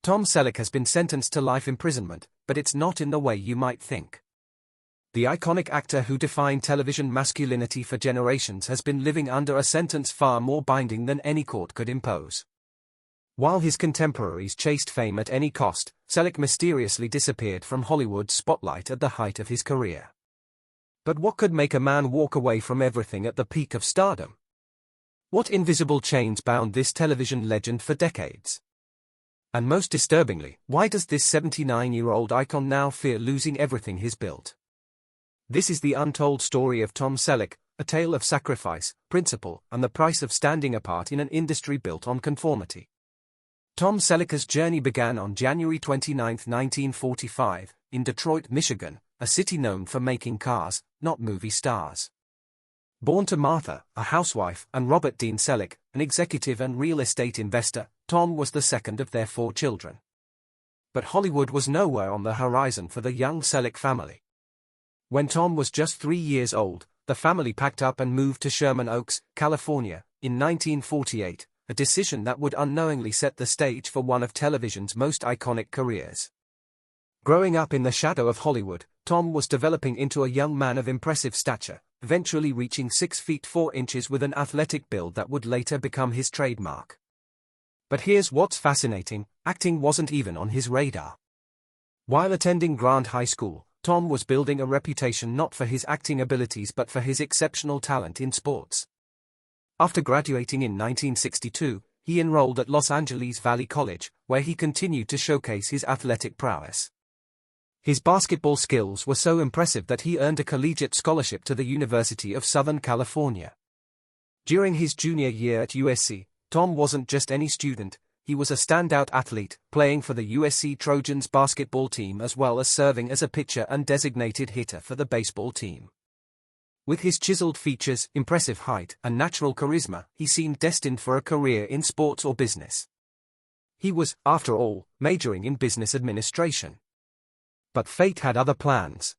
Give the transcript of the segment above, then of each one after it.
Tom Selleck has been sentenced to life imprisonment, but it's not in the way you might think. The iconic actor who defined television masculinity for generations has been living under a sentence far more binding than any court could impose. While his contemporaries chased fame at any cost, Selleck mysteriously disappeared from Hollywood's spotlight at the height of his career. But what could make a man walk away from everything at the peak of stardom? What invisible chains bound this television legend for decades? And most disturbingly, why does this 79-year-old icon now fear losing everything he's built? This is the untold story of Tom Selleck, a tale of sacrifice, principle, and the price of standing apart in an industry built on conformity. Tom Selleck's journey began on January 29, 1945, in Detroit, Michigan, a city known for making cars, not movie stars. Born to Martha, a housewife, and Robert Dean Selleck, an executive and real estate investor, Tom was the second of their 4 children. But Hollywood was nowhere on the horizon for the young Selleck family. When Tom was just 3 years old, the family packed up and moved to Sherman Oaks, California, in 1948, a decision that would unknowingly set the stage for one of television's most iconic careers. Growing up in the shadow of Hollywood, Tom was developing into a young man of impressive stature, eventually reaching 6 feet 4 inches with an athletic build that would later become his trademark. But here's what's fascinating: acting wasn't even on his radar. While attending Grant High School, Tom was building a reputation not for his acting abilities but for his exceptional talent in sports. After graduating in 1962, he enrolled at Los Angeles Valley College, where he continued to showcase his athletic prowess. His basketball skills were so impressive that he earned a collegiate scholarship to the University of Southern California. During his junior year at USC, Tom wasn't just any student, he was a standout athlete, playing for the USC Trojans basketball team as well as serving as a pitcher and designated hitter for the baseball team. With his chiseled features, impressive height, and natural charisma, he seemed destined for a career in sports or business. He was, after all, majoring in business administration. But fate had other plans.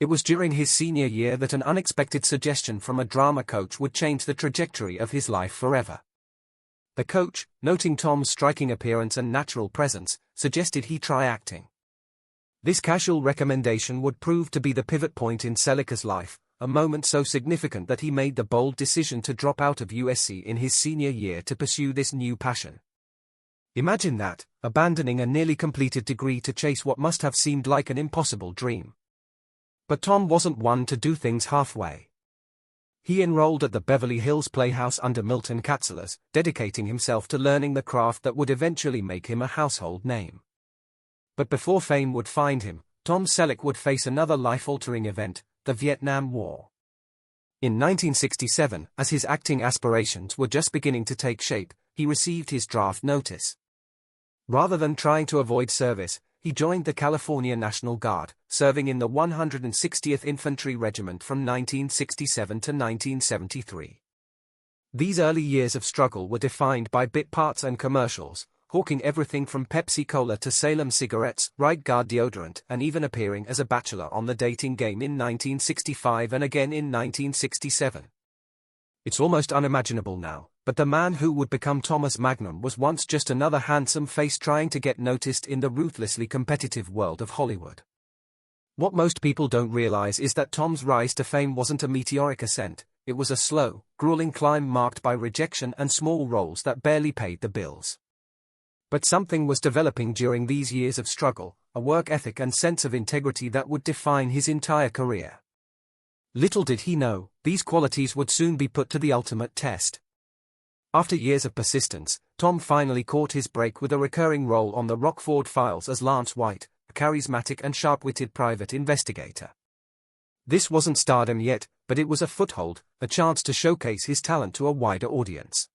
It was during his senior year that an unexpected suggestion from a drama coach would change the trajectory of his life forever. The coach, noting Tom's striking appearance and natural presence, suggested he try acting. This casual recommendation would prove to be the pivot point in Selleck's life, a moment so significant that he made the bold decision to drop out of USC in his senior year to pursue this new passion. Imagine that, abandoning a nearly completed degree to chase what must have seemed like an impossible dream. But Tom wasn't one to do things halfway. He enrolled at the Beverly Hills Playhouse under Milton Katselas, dedicating himself to learning the craft that would eventually make him a household name. But before fame would find him, Tom Selleck would face another life-altering event, the Vietnam War. In 1967, as his acting aspirations were just beginning to take shape, he received his draft notice. Rather than trying to avoid service, he joined the California National Guard, serving in the 160th Infantry Regiment from 1967 to 1973. These early years of struggle were defined by bit parts and commercials, hawking everything from Pepsi Cola to Salem cigarettes, Right Guard deodorant, and even appearing as a bachelor on The Dating Game in 1965 and again in 1967. It's almost unimaginable now, but the man who would become Thomas Magnum was once just another handsome face trying to get noticed in the ruthlessly competitive world of Hollywood. What most people don't realize is that Tom's rise to fame wasn't a meteoric ascent, it was a slow, grueling climb marked by rejection and small roles that barely paid the bills. But something was developing during these years of struggle, a work ethic and sense of integrity that would define his entire career. Little did he know, these qualities would soon be put to the ultimate test. After years of persistence, Tom finally caught his break with a recurring role on the Rockford Files as Lance White, a charismatic and sharp-witted private investigator. This wasn't stardom yet, but it was a foothold, a chance to showcase his talent to a wider audience.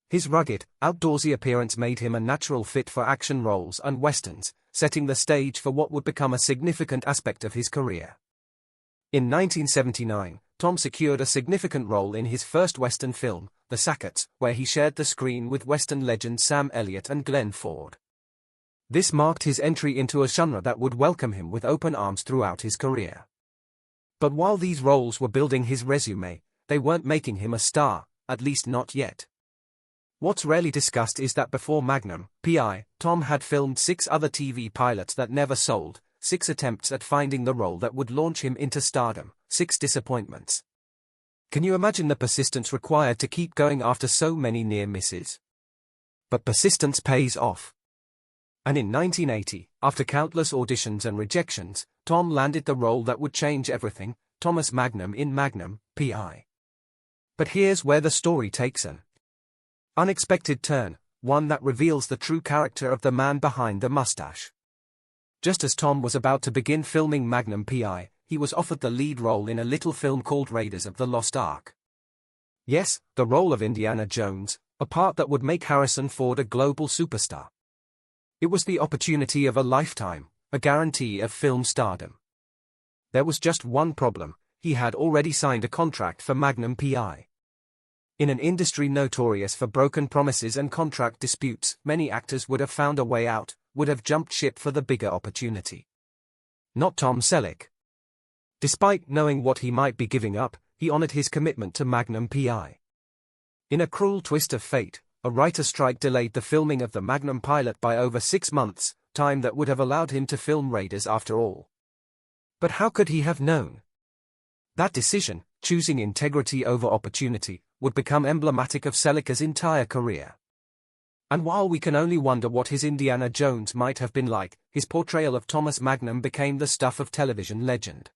His rugged, outdoorsy appearance made him a natural fit for action roles and westerns, setting the stage for what would become a significant aspect of his career. In 1979, Tom secured a significant role in his first Western film, The Sackets, where he shared the screen with Western legends Sam Elliott and Glenn Ford. This marked his entry into a genre that would welcome him with open arms throughout his career. But while these roles were building his resume, they weren't making him a star, at least not yet. What's rarely discussed is that before Magnum, P.I., Tom had filmed 6 other TV pilots that never sold, 6 attempts at finding the role that would launch him into stardom, 6 disappointments. Can you imagine the persistence required to keep going after so many near misses? But persistence pays off. And in 1980, after countless auditions and rejections, Tom landed the role that would change everything, Thomas Magnum in Magnum, P.I. But here's where the story takes an unexpected turn, one that reveals the true character of the man behind the mustache. Just as Tom was about to begin filming Magnum P.I., he was offered the lead role in a little film called Raiders of the Lost Ark. Yes, the role of Indiana Jones, a part that would make Harrison Ford a global superstar. It was the opportunity of a lifetime, a guarantee of film stardom. There was just one problem: he had already signed a contract for Magnum P.I. In an industry notorious for broken promises and contract disputes, many actors would have found a way out, would have jumped ship for the bigger opportunity. Not Tom Selleck. Despite knowing what he might be giving up, he honored his commitment to Magnum P.I. In a cruel twist of fate, a writer strike delayed the filming of the Magnum pilot by over 6 months, time that would have allowed him to film Raiders after all. But how could he have known? That decision, choosing integrity over opportunity, would become emblematic of Selleck's entire career. And while we can only wonder what his Indiana Jones might have been like, his portrayal of Thomas Magnum became the stuff of television legend.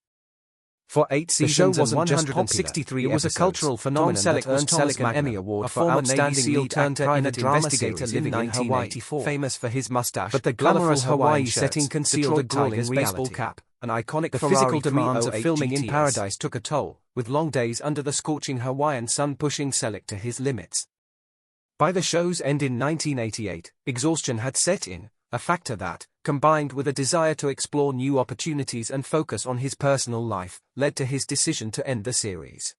For 8 seasons and 163 it was a cultural phenomenon that earned Selleck an Emmy Award for outstanding lead actor in a drama series living in Hawaii, famous for his mustache. But the glamorous Hawaii setting concealed a grueling baseball cap, an iconic Ferrari. The physical demands of filming in paradise took a toll, with long days under the scorching Hawaiian sun pushing Selleck to his limits. By the show's end in 1988, exhaustion had set in, a factor that, combined with a desire to explore new opportunities and focus on his personal life, led to his decision to end the series.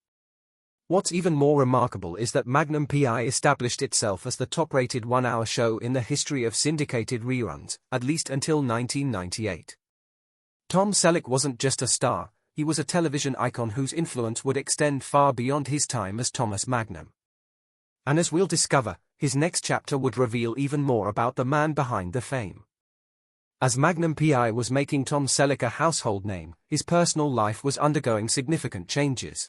What's even more remarkable is that Magnum P.I. established itself as the top-rated 1-hour show in the history of syndicated reruns, at least until 1998. Tom Selleck wasn't just a star, he was a television icon whose influence would extend far beyond his time as Thomas Magnum. And as we'll discover, his next chapter would reveal even more about the man behind the fame. As Magnum P.I. was making Tom Selleck a household name, his personal life was undergoing significant changes.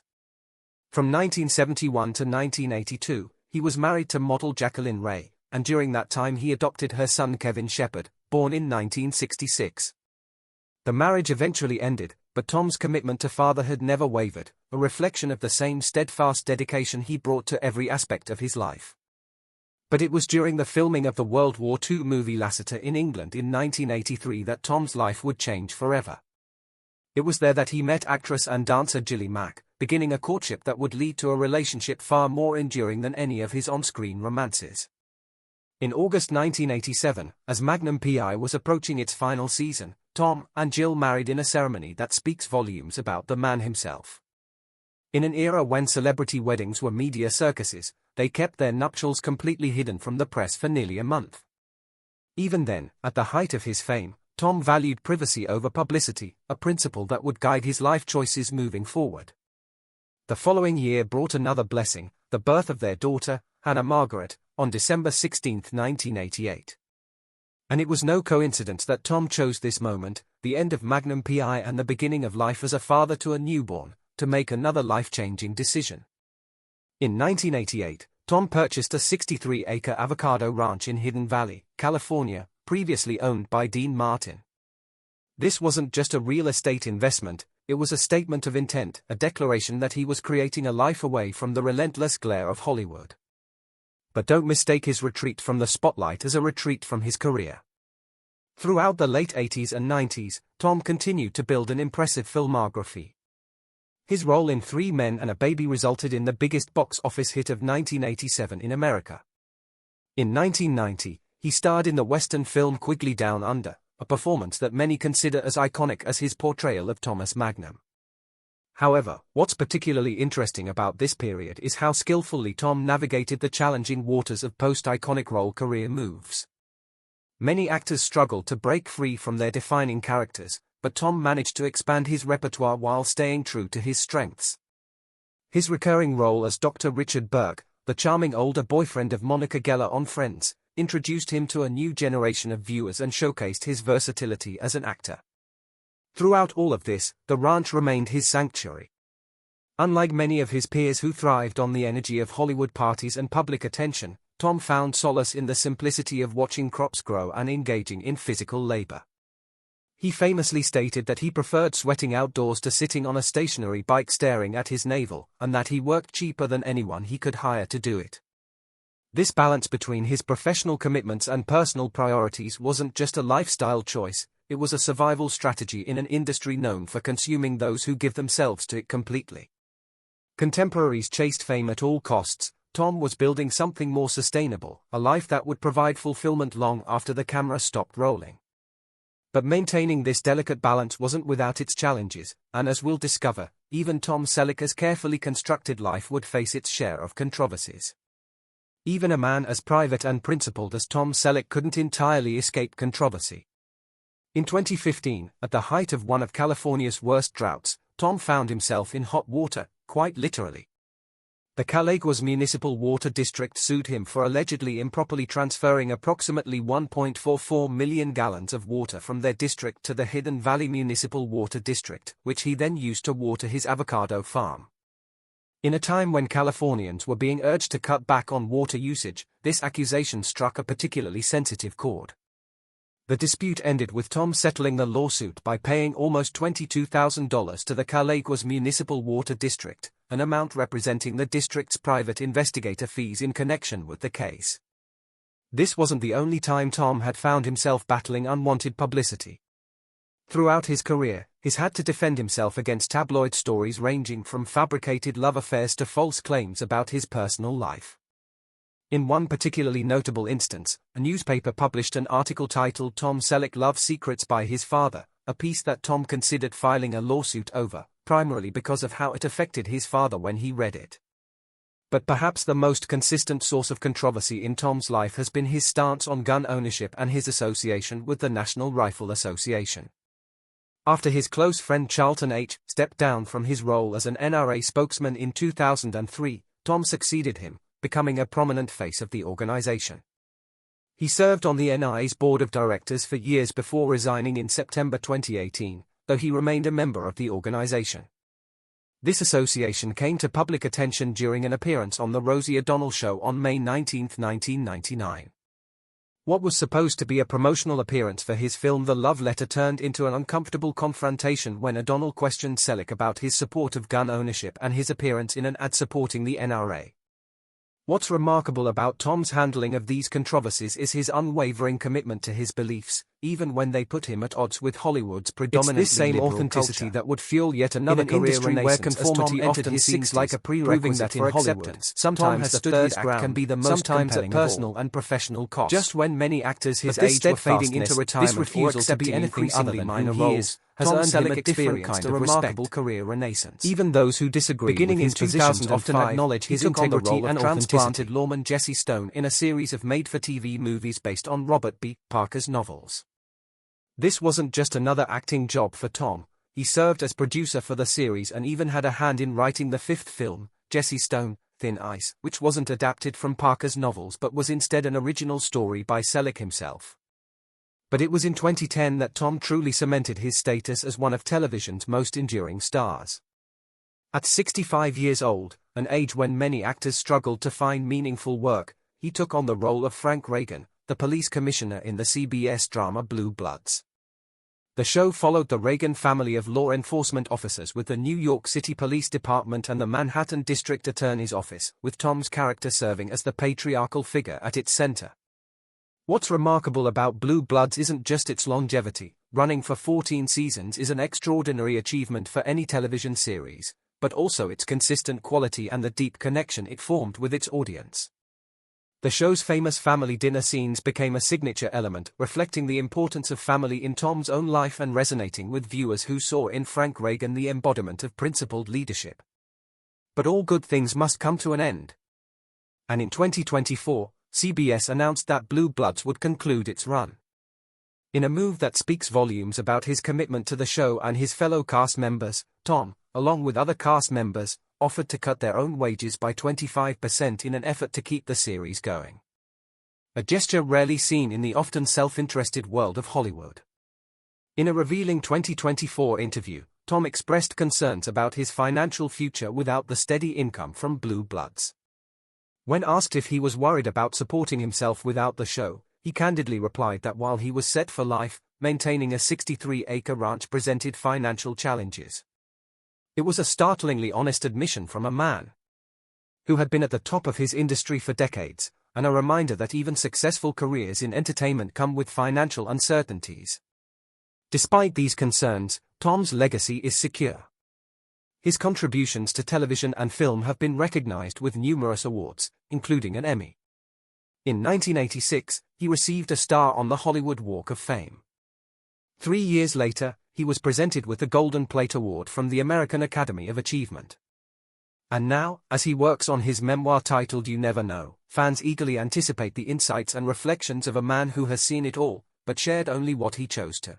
From 1971 to 1982, he was married to model Jacqueline Ray, and during that time he adopted her son Kevin Shepard, born in 1966. The marriage eventually ended, but Tom's commitment to fatherhood never wavered, a reflection of the same steadfast dedication he brought to every aspect of his life. But it was during the filming of the World War II movie Lassiter in England in 1983 that Tom's life would change forever. It was there that he met actress and dancer Gilly Mack, beginning a courtship that would lead to a relationship far more enduring than any of his on-screen romances. In August 1987, as Magnum P.I. was approaching its final season, Tom and Jill married in a ceremony that speaks volumes about the man himself. In an era when celebrity weddings were media circuses, they kept their nuptials completely hidden from the press for nearly a month. Even then, at the height of his fame, Tom valued privacy over publicity, a principle that would guide his life choices moving forward. The following year brought another blessing, the birth of their daughter, Hannah Margaret, on December 16, 1988. And it was no coincidence that Tom chose this moment, the end of Magnum P.I. and the beginning of life as a father to a newborn, to make another life-changing decision. In 1988, Tom purchased a 63-acre avocado ranch in Hidden Valley, California, previously owned by Dean Martin. This wasn't just a real estate investment, it was a statement of intent, a declaration that he was creating a life away from the relentless glare of Hollywood. But don't mistake his retreat from the spotlight as a retreat from his career. Throughout the late 80s and 90s, Tom continued to build an impressive filmography. His role in 3 Men and a Baby resulted in the biggest box office hit of 1987 in America. In 1990, he starred in the Western film Quigley Down Under, a performance that many consider as iconic as his portrayal of Thomas Magnum. However, what's particularly interesting about this period is how skillfully Tom navigated the challenging waters of post-iconic role career moves. Many actors struggled to break free from their defining characters, but Tom managed to expand his repertoire while staying true to his strengths. His recurring role as Dr. Richard Burke, the charming older boyfriend of Monica Geller on Friends, introduced him to a new generation of viewers and showcased his versatility as an actor. Throughout all of this, the ranch remained his sanctuary. Unlike many of his peers who thrived on the energy of Hollywood parties and public attention, Tom found solace in the simplicity of watching crops grow and engaging in physical labor. He famously stated that he preferred sweating outdoors to sitting on a stationary bike staring at his navel, and that he worked cheaper than anyone he could hire to do it. This balance between his professional commitments and personal priorities wasn't just a lifestyle choice, it was a survival strategy in an industry known for consuming those who give themselves to it completely. Contemporaries chased fame at all costs. Tom was building something more sustainable, a life that would provide fulfillment long after the camera stopped rolling. But maintaining this delicate balance wasn't without its challenges, and as we'll discover, even Tom Selleck's carefully constructed life would face its share of controversies. Even a man as private and principled as Tom Selleck couldn't entirely escape controversy. In 2015, at the height of one of California's worst droughts, Tom found himself in hot water, quite literally. The Calaguas Municipal Water District sued him for allegedly improperly transferring approximately 1.44 million gallons of water from their district to the Hidden Valley Municipal Water District, which he then used to water his avocado farm. In a time when Californians were being urged to cut back on water usage, this accusation struck a particularly sensitive chord. The dispute ended with Tom settling the lawsuit by paying almost $22,000 to the Calaguas Municipal Water District, an amount representing the district's private investigator fees in connection with the case. This wasn't the only time Tom had found himself battling unwanted publicity. Throughout his career, he's had to defend himself against tabloid stories ranging from fabricated love affairs to false claims about his personal life. In one particularly notable instance, a newspaper published an article titled "Tom Selleck Love Secrets by His Father," a piece that Tom considered filing a lawsuit over, primarily because of how it affected his father when he read it. But perhaps the most consistent source of controversy in Tom's life has been his stance on gun ownership and his association with the National Rifle Association. After his close friend Charlton H. stepped down from his role as an NRA spokesman in 2003, Tom succeeded him, becoming a prominent face of the organization. He served on the NRA's board of directors for years before resigning in September 2018, though he remained a member of the organization. This association came to public attention during an appearance on The Rosie O'Donnell Show on May 19, 1999. What was supposed to be a promotional appearance for his film The Love Letter turned into an uncomfortable confrontation when O'Donnell questioned Selleck about his support of gun ownership and his appearance in an ad supporting the NRA. What's remarkable about Tom's handling of these controversies is his unwavering commitment to his beliefs, even when they put him at odds with Hollywood's predominantly It's this same liberal authenticity culture that would fuel yet another in an career industry renaissance where conformity Tom entered often his seems 60s, like a proving prerequisite that in for Hollywood, acceptance. Tom Sometimes has the stood third his act ground, can be the most sometimes at compelling of all. personal and professional cost. Just when many actors his But this age were fading steadfastness, into retirement this refusal or to be accepting anything other increasingly than minor who he roles, is, has Tom earned him Selleck a different experienced kind a of remarkable respect. career renaissance. Even those who disagree Beginning with in his positions 2005, often acknowledge his he took on the integrity role of and transplanted authenticity. lawman Jesse Stone in a series of made-for-TV movies based on Robert B. Parker's novels. This wasn't just another acting job for Tom. He served as producer for the series and even had a hand in writing the fifth film, Jesse Stone, Thin Ice, which wasn't adapted from Parker's novels but was instead an original story by Selleck himself. But it was in 2010 that Tom truly cemented his status as one of television's most enduring stars. At 65 years old, an age when many actors struggled to find meaningful work, he took on the role of Frank Reagan, the police commissioner in the CBS drama Blue Bloods. The show followed the Reagan family of law enforcement officers with the New York City Police Department and the Manhattan District Attorney's Office, with Tom's character serving as the patriarchal figure at its center. What's remarkable about Blue Bloods isn't just its longevity. Running for 14 seasons is an extraordinary achievement for any television series, but also its consistent quality and the deep connection it formed with its audience. The show's famous family dinner scenes became a signature element, reflecting the importance of family in Tom's own life and resonating with viewers who saw in Frank Reagan the embodiment of principled leadership. But all good things must come to an end. And in 2024, CBS announced that Blue Bloods would conclude its run. In a move that speaks volumes about his commitment to the show and his fellow cast members, Tom, along with other cast members, offered to cut their own wages by 25% in an effort to keep the series going. A gesture rarely seen in the often self-interested world of Hollywood. In a revealing 2024 interview, Tom expressed concerns about his financial future without the steady income from Blue Bloods. When asked if he was worried about supporting himself without the show, he candidly replied that while he was set for life, maintaining a 63-acre ranch presented financial challenges. It was a startlingly honest admission from a man who had been at the top of his industry for decades, and a reminder that even successful careers in entertainment come with financial uncertainties. Despite these concerns, Tom's legacy is secure. His contributions to television and film have been recognized with numerous awards, including an Emmy. In 1986, he received a star on the Hollywood Walk of Fame. 3 years later, he was presented with the Golden Plate Award from the American Academy of Achievement. And now, as he works on his memoir titled You Never Know, fans eagerly anticipate the insights and reflections of a man who has seen it all, but shared only what he chose to.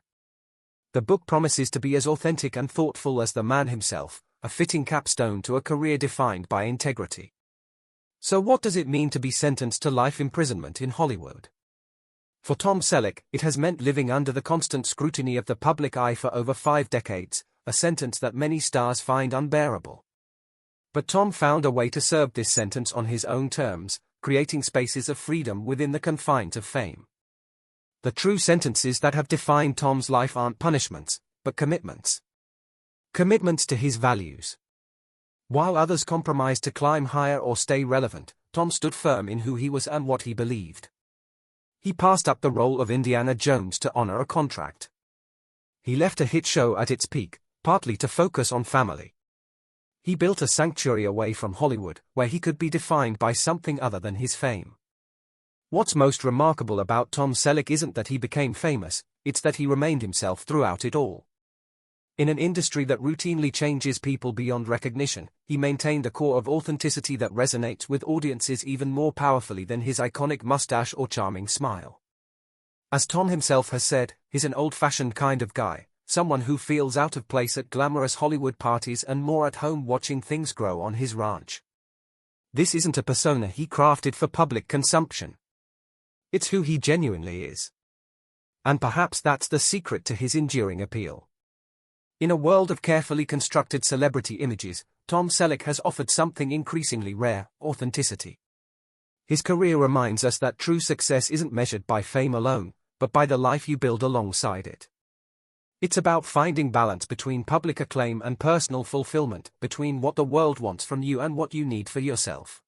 The book promises to be as authentic and thoughtful as the man himself, a fitting capstone to a career defined by integrity. So what does it mean to be sentenced to life imprisonment in Hollywood? For Tom Selleck, it has meant living under the constant scrutiny of the public eye for over 5 decades, a sentence that many stars find unbearable. But Tom found a way to serve this sentence on his own terms, creating spaces of freedom within the confines of fame. The true sentences that have defined Tom's life aren't punishments, but commitments. Commitments to his values. While others compromised to climb higher or stay relevant, Tom stood firm in who he was and what he believed. He passed up the role of Indiana Jones to honor a contract. He left a hit show at its peak, partly to focus on family. He built a sanctuary away from Hollywood, where he could be defined by something other than his fame. What's most remarkable about Tom Selleck isn't that he became famous, it's that he remained himself throughout it all. In an industry that routinely changes people beyond recognition, he maintained a core of authenticity that resonates with audiences even more powerfully than his iconic mustache or charming smile. As Tom himself has said, he's an old-fashioned kind of guy, someone who feels out of place at glamorous Hollywood parties and more at home watching things grow on his ranch. This isn't a persona he crafted for public consumption. It's who he genuinely is. And perhaps that's the secret to his enduring appeal. In a world of carefully constructed celebrity images, Tom Selleck has offered something increasingly rare: authenticity. His career reminds us that true success isn't measured by fame alone, but by the life you build alongside it. It's about finding balance between public acclaim and personal fulfillment, between what the world wants from you and what you need for yourself.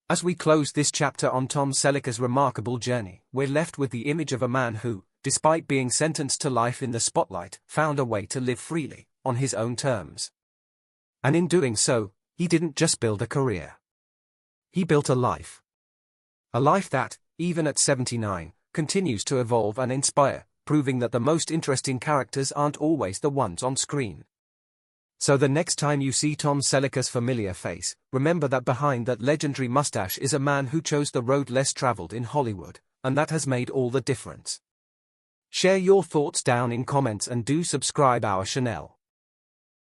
As we close this chapter on Tom Selleck's remarkable journey, we're left with the image of a man who, despite being sentenced to life in the spotlight, found a way to live freely, on his own terms. And in doing so, he didn't just build a career. He built a life. A life that, even at 79, continues to evolve and inspire, proving that the most interesting characters aren't always the ones on screen. So the next time you see Tom Selleck's familiar face, remember that behind that legendary mustache is a man who chose the road less traveled in Hollywood, and that has made all the difference. Share your thoughts down in comments and do subscribe our channel.